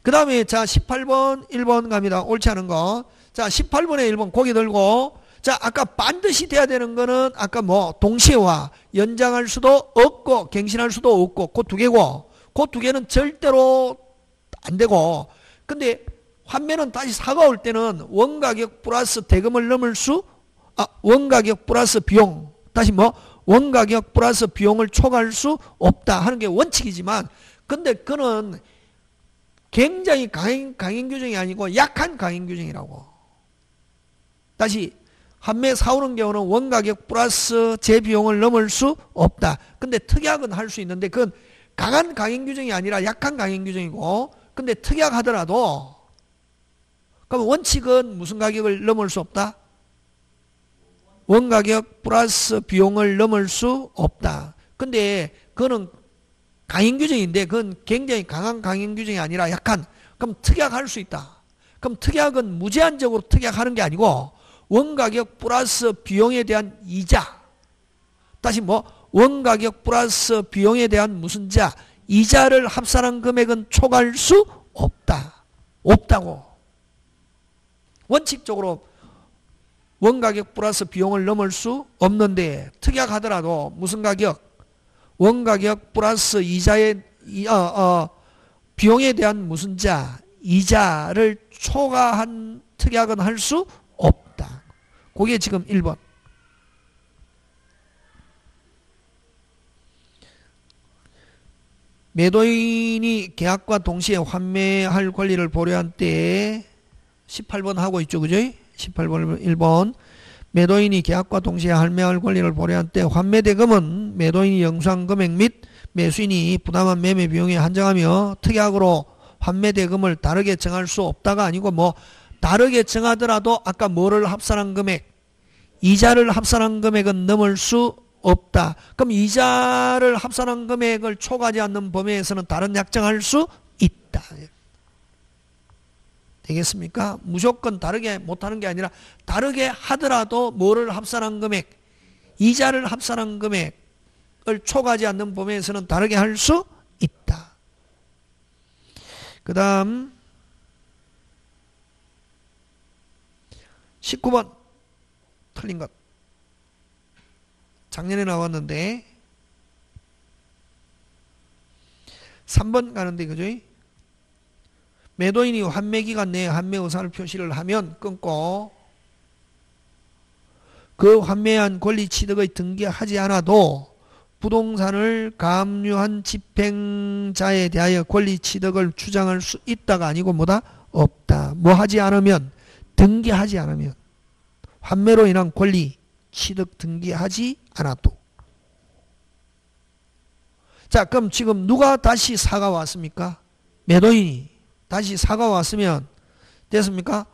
그 다음에 자 18번 1번 갑니다. 옳지 않은 거. 자 18번에 1번 고개 들고 자 아까 반드시 돼야 되는 거는 아까 동시에와 연장할 수도 없고 갱신할 수도 없고 그 두 개고 그 두 개는 절대로 안 되고 근데 환매는 다시 사가 올 때는 원가격 플러스 대금을 넘을 원가격 플러스 비용 다시 원가격 플러스 비용을 초과할 수 없다 하는 게 원칙이지만 근데 그는 굉장히 강행 규정이 아니고 약한 강행 규정이라고. 다시 환매 사오는 경우는 원가격 플러스 재비용을 넘을 수 없다. 근데 특약은 할 수 있는데 그건 강한 강행 규정이 아니라 약한 강행 규정이고 근데 특약 하더라도 그럼 원칙은 무슨 가격을 넘을 수 없다? 원가격 플러스 비용을 넘을 수 없다. 근데 그거는 강행 규정인데 그건 굉장히 강한 강행 규정이 아니라 약한. 그럼 특약할 수 있다. 그럼 특약은 무제한적으로 특약하는 게 아니고 원가격 플러스 비용에 대한 이자. 다시 원가격 플러스 비용에 대한 무슨 자? 이자를 합산한 금액은 초과할 수 없다. 없다고. 원칙적으로 원가격 플러스 비용을 넘을 수 없는데 특약하더라도 무슨 가격? 원가격 플러스 이자의 비용에 대한 무슨 자? 이자를 초과한 특약은 할 수 없다. 그게 지금 1번. 매도인이 계약과 동시에 환매할 권리를 보류한 때에 18번 하고 있죠. 그죠? 18번 1번. 매도인이 계약과 동시에 환매할 권리를 보류한 때 환매대금은 매도인이 영수한 금액 및 매수인이 부담한 매매 비용에 한정하며 특약으로 환매대금을 다르게 정할 수 없다가 아니고 다르게 정하더라도 아까 뭐를 합산한 금액 이자를 합산한 금액은 넘을 수 없다. 그럼 이자를 합산한 금액을 초과하지 않는 범위에서는 다른 약정할 수 있다. 되겠습니까? 무조건 다르게 못하는 게 아니라 다르게 하더라도 뭐를 합산한 금액 이자를 합산한 금액을 초과하지 않는 범위에서는 다르게 할 수 있다. 그 다음 19번 틀린 것 작년에 나왔는데 3번 가는데 그죠? 매도인이 환매기간 내에 환매 의사를 표시를 하면 끊고 그 환매한 권리 취득의 등기하지 않아도 부동산을 가압류한 집행자에 대하여 권리 취득을 주장할 수 있다가 아니고 없다. 하지 않으면 등기하지 않으면 환매로 인한 권리 취득 등기하지 않아도. 자, 그럼 지금 누가 다시 사가 왔습니까? 매도인이 다시 사가 왔으면 됐습니까?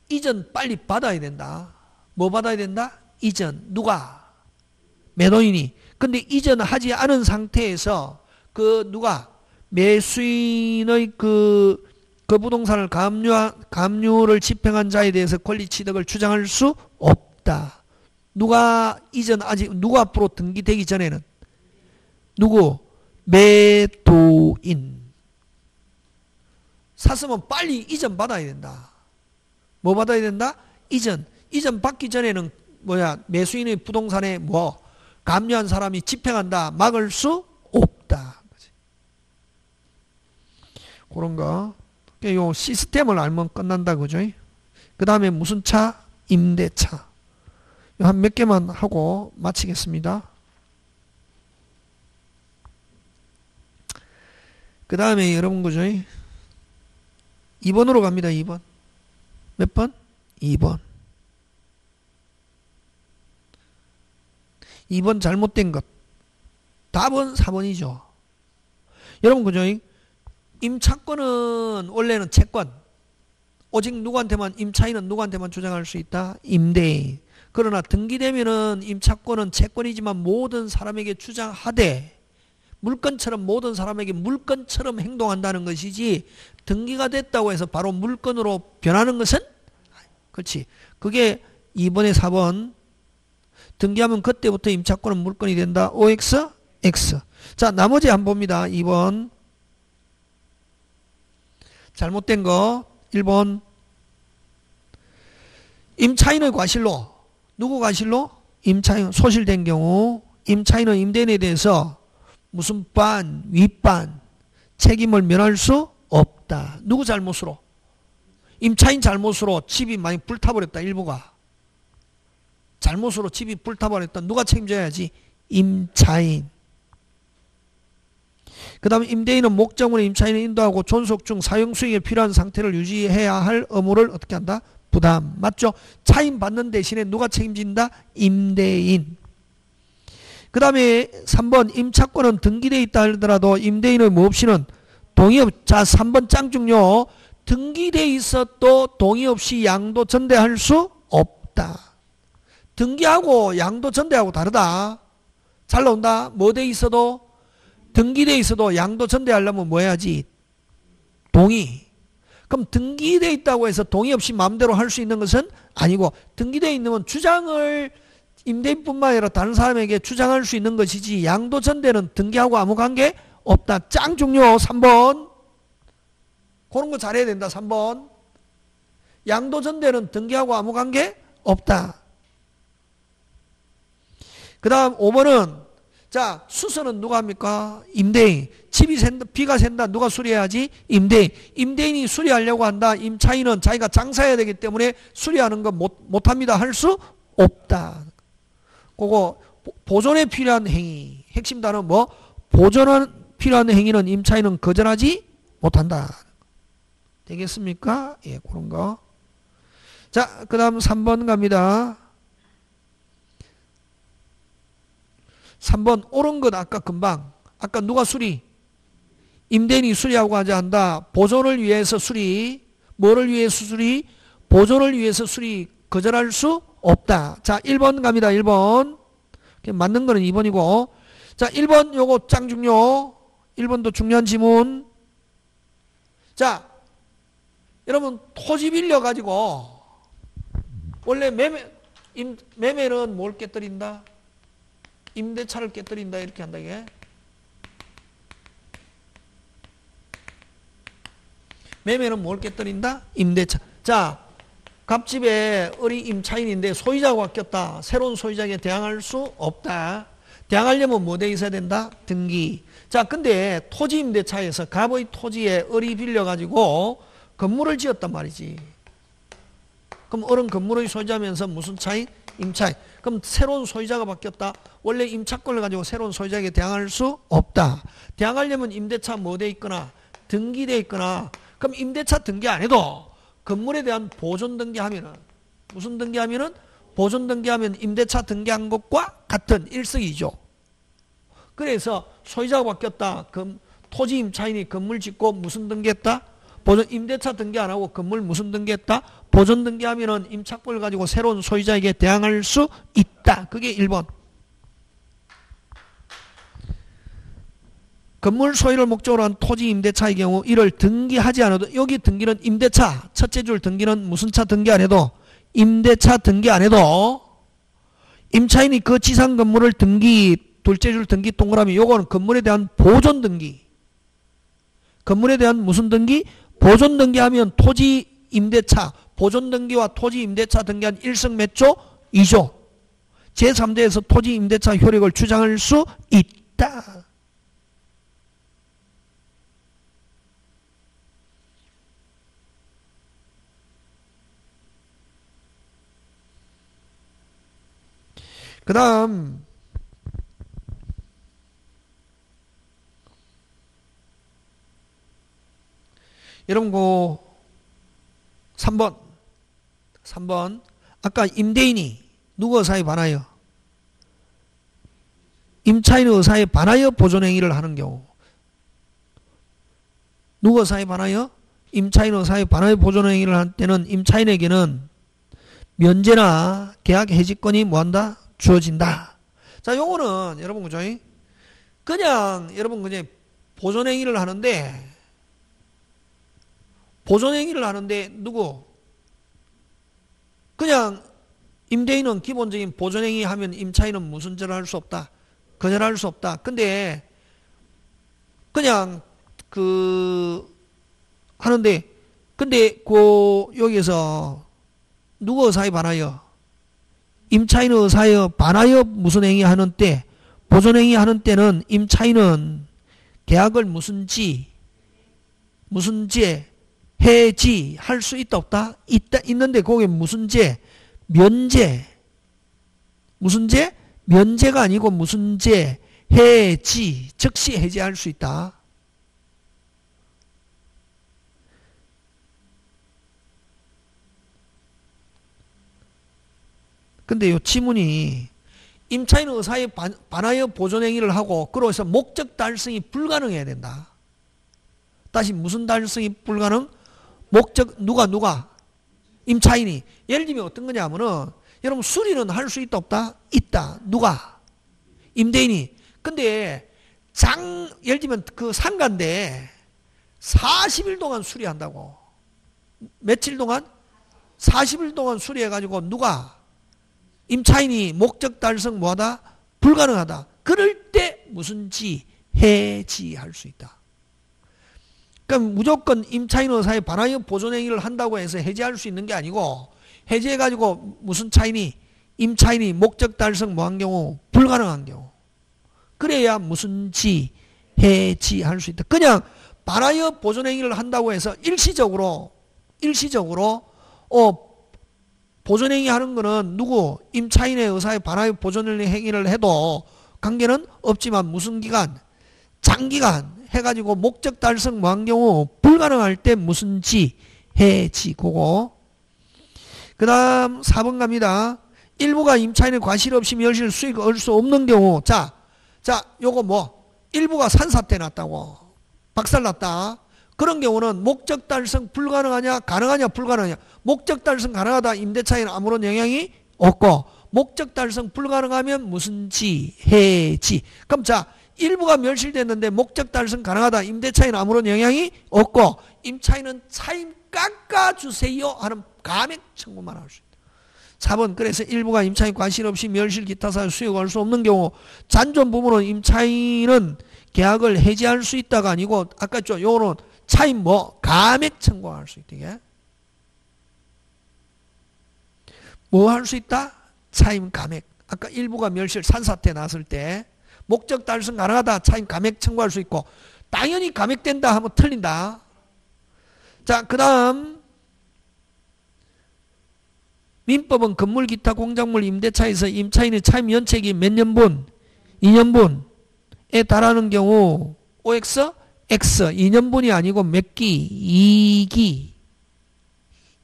이전 빨리 받아야 된다. 뭐 받아야 된다? 이전. 누가? 매도인이. 근데 이전 하지 않은 상태에서 매수인의 그 부동산을 가압류를 집행한 자에 대해서 권리 취득을 주장할 수 없다. 누가 앞으로 등기되기 전에는 매도인. 샀으면 빨리 이전 받아야 된다. 뭐 받아야 된다? 이전. 이전 받기 전에는 매수인의 부동산에 감유한 사람이 집행한다. 막을 수 없다. 그런 거. 요 시스템을 알면 끝난다. 그죠? 그 다음에 무슨 차? 임대차. 한 몇 개만 하고 마치겠습니다. 그 다음에 여러분 그죠? 2번으로 갑니다. 2번. 몇 번? 2번. 2번 잘못된 것. 답은 4번이죠. 여러분 그죠? 임차권은 원래는 채권. 오직 누구한테만, 임차인은 누구한테만 주장할 수 있다? 임대인. 그러나 등기되면은 임차권은 채권이지만 모든 사람에게 주장하되 물건처럼 모든 사람에게 물건처럼 행동한다는 것이지 등기가 됐다고 해서 바로 물건으로 변하는 것은 그렇지. 그게 2번에 4번. 등기하면 그때부터 임차권은 물건이 된다. OX, X. 자, 나머지 한번 봅니다. 2번. 잘못된 거. 1번. 임차인의 과실로. 누구 과실로? 임차인 소실된 경우 임차인은 임대인에 대해서 무슨 반, 윗반 책임을 면할 수 없다. 누구 잘못으로? 임차인 잘못으로 집이 많이 불타버렸다. 일부가. 잘못으로 집이 불타버렸다. 누가 책임져야지? 임차인. 그 다음에 임대인은 목적으로 임차인을 인도하고 존속 중 사용 수익에 필요한 상태를 유지해야 할 의무를 어떻게 한다? 부담. 맞죠? 차임 받는 대신에 누가 책임진다? 임대인. 그 다음에 3번 임차권은 등기되어 있다 하더라도 임대인의 뭐 없이는 동의 없. 자, 3번 짱중요. 등기되어 있어도 동의 없이 양도 전대할 수 없다. 등기하고 양도 전대하고 다르다. 잘 나온다. 뭐 돼 있어도 등기되어 있어도 양도 전대하려면 뭐 해야지? 동의. 그럼 등기되어 있다고 해서 동의 없이 마음대로 할 수 있는 것은 아니고 등기되어 있는 주장을 임대인뿐만 아니라 다른 사람에게 주장할 수 있는 것이지 양도 전대는 등기하고 아무 관계 없다. 짱 중요. 3번. 그런 거 잘해야 된다. 3번. 양도 전대는 등기하고 아무 관계 없다. 그 다음 5번은 자, 수선은 누가 합니까? 임대인. 집이 샌다, 비가 샌다. 누가 수리해야지? 임대인. 임대인이 수리하려고 한다. 임차인은 자기가 장사해야 되기 때문에 수리하는 거 못합니다. 할 수 없다. 그거 보존에 필요한 행위. 핵심 단어 뭐? 보존에 필요한 행위는 임차인은 거절하지 못한다. 되겠습니까? 예, 그런 거. 자, 그 다음 3번 갑니다. 3번 옳은 것 아까 금방. 아까 누가 수리? 임대인이 수리하고 하자 한다. 보존을 위해서 수리. 뭐를 위해서 수리? 보존을 위해서 수리. 거절할 수 없다. 자, 1번 갑니다. 1번. 맞는 거는 2번이고. 자, 1번 요거 짱 중요. 1번도 중요한 지문. 자, 여러분 토지 빌려가지고 원래 매매는 뭘 깨뜨린다? 임대차를 깨뜨린다. 이렇게 한다. 이게. 매매는 뭘 깨뜨린다? 임대차. 자, 갑집에 어리 임차인인데 소유자가 바뀌었다. 새로운 소유자에게 대항할 수 없다. 대항하려면 뭐 돼 있어야 된다? 등기. 자, 근데 토지 임대차에서 갑의 토지에 어리 빌려가지고 건물을 지었단 말이지. 그럼 어른 건물의 소유자면서 무슨 차인? 임차인. 그럼 새로운 소유자가 바뀌었다. 원래 임차권을 가지고 새로운 소유자에게 대항할 수 없다. 대항하려면 임대차 뭐 돼 있거나 등기돼 있거나. 그럼 임대차 등기 안 해도 건물에 대한 보존 등기하면은 무슨 등기하면은 보존 등기하면 임대차 등기한 것과 같은 일석이조. 그래서 소유자가 바뀌었다. 그럼 토지 임차인이 건물 짓고 무슨 등기했다? 보존. 임대차 등기 안 하고 건물 무슨 등기했다? 보존 등기하면은 임차권을 가지고 새로운 소유자에게 대항할 수 있다. 그게 1번. 건물 소유를 목적으로 한 토지 임대차의 경우 이를 등기하지 않아도 여기 등기는 임대차 첫째 줄 등기는 무슨 차 등기 안 해도 임대차 등기 안 해도 임차인이 그 지상 건물을 등기 둘째 줄 등기 동그라미. 요거는 건물에 대한 보존 등기. 건물에 대한 무슨 등기? 보존 등기하면 토지 임대차, 보존 등기와 토지 임대차 등기한 1성 몇 조? 2조. 제3대에서 토지 임대차 효력을 주장할 수 있다. 그 다음 여러분 그 3번 아까 임대인이 누구 의사에 반하여? 임차인의 의사에 반하여 보존행위를 하는 경우. 누구 의사에 반하여? 임차인 의사에 반하여 보존행위를 할 때는 임차인에게는 면제나 계약 해지권이 뭐한다? 주어진다. 자, 요거는 여러분 그죠? 그냥 여러분 그냥 보존행위를 하는데 누구? 그냥 임대인은 기본적인 보존행위 하면 임차인은 무슨 죄를 할 수 없다? 거절할 수 없다. 근데 그냥 하는데 근데 여기서 누구 의사에 반하여? 임차인의 의사에 반하여 무슨 행위 하는 때? 보존행위 하는 때는 임차인은 계약을 무슨 죄? 해지할 수 있다 없다? 있는데 거기에 무슨 죄? 면제. 무슨 죄? 면제가 아니고 무슨 죄? 해지. 즉시 해지할 수 있다. 근데 요 지문이 임차인의 의사에 반하여 보존행위를 하고 그래서 목적 달성이 불가능해야 된다. 다시 무슨 달성이 불가능? 목적 누가? 임차인이. 예를 들면 어떤 거냐 하면은 여러분 수리는 할 수 있다 없다? 있다. 누가? 임대인이. 근데 예를 들면 그 상가인데 40일 동안 수리한다고. 며칠 동안? 40일 동안 수리해가지고 누가? 임차인이 목적 달성 뭐하다? 불가능하다. 그럴 때 무슨 해지할 수 있다. 그러니까 무조건 임차인 의사에 반하여 보존행위를 한다고 해서 해지할 수 있는 게 아니고 해지해가지고 무슨 차이니? 임차인이 목적 달성 뭐한 경우? 불가능한 경우. 그래야 무슨 해지할 수 있다. 그냥 반하여 보존행위를 한다고 해서 일시적으로 보존행위 하는 거는 누구? 임차인의 의사에 반하여 보존행위를 해도 관계는 없지만 무슨 기간? 장기간 해가지고 목적 달성 뭐한 경우 불가능할 때 무슨 해지 그거. 그 다음 4번 갑니다. 일부가 임차인의 과실 없이 멸실 수익을 얻을 수 없는 경우. 자 요거 일부가 산사태 났다고 박살났다. 그런 경우는 목적 달성 불가능하냐 가능하냐 불가능하냐. 목적 달성 가능하다. 임대차에는 아무런 영향이 없고 목적 달성 불가능하면 무슨 해지. 그럼 일부가 멸실됐는데 목적 달성 가능하다. 임대차에는 아무런 영향이 없고 임차인은 차임 깎아주세요 하는 감액 청구만 할 수 있다. 4번 그래서 일부가 임차인 과실 없이 멸실 기타 사유 수익할 수 없는 경우 잔존 부분은 임차인은 계약을 해지할 수 있다가 아니고 아까 요거는 차임 감액 청구할 수 있다. 이게 뭐 할 수 있다? 차임 감액. 아까 일부가 멸실 산사태 났을 때 목적 달성 가능하다. 차임 감액 청구할 수 있고 당연히 감액된다 하면 틀린다. 자, 그 다음 민법은 건물 기타 공작물 임대차에서 임차인의 차임 연체기 몇 년분? 2년분에 달하는 경우 OX? X 2년분이 아니고 몇 기? 2기.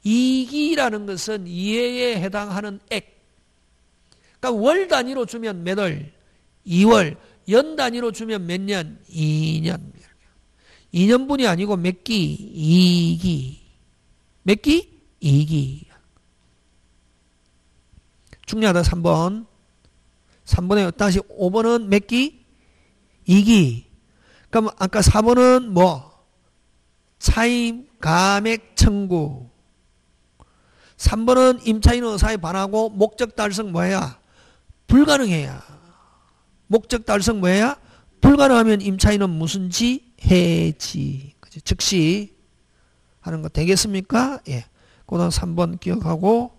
2기라는 것은 이해에 해당하는 액. 그러니까 월 단위로 주면 몇 월? 2월. 연 단위로 주면 몇 년? 2년. 2년분이 아니고 몇 기? 2기. 몇 기? 2기. 중요하다. 3번. 3번에 다시 5번은 몇 기? 2기. 그럼 아까 4번은 차임 감액 청구. 3번은 임차인 의사에 반하고 목적 달성 뭐야? 불가능해야. 목적 달성 뭐야? 불가능하면 임차인은 무슨 지? 해지. 그죠? 즉시 하는 거 되겠습니까? 예. 그다음 3번 기억하고.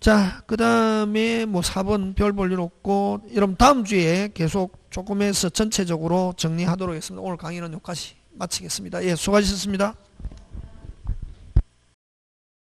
자, 그 다음에 뭐 4번 별 볼 일 없고, 여러분 다음 주에 계속 조금 해서 전체적으로 정리하도록 하겠습니다. 오늘 강의는 여기까지 마치겠습니다. 예, 수고하셨습니다.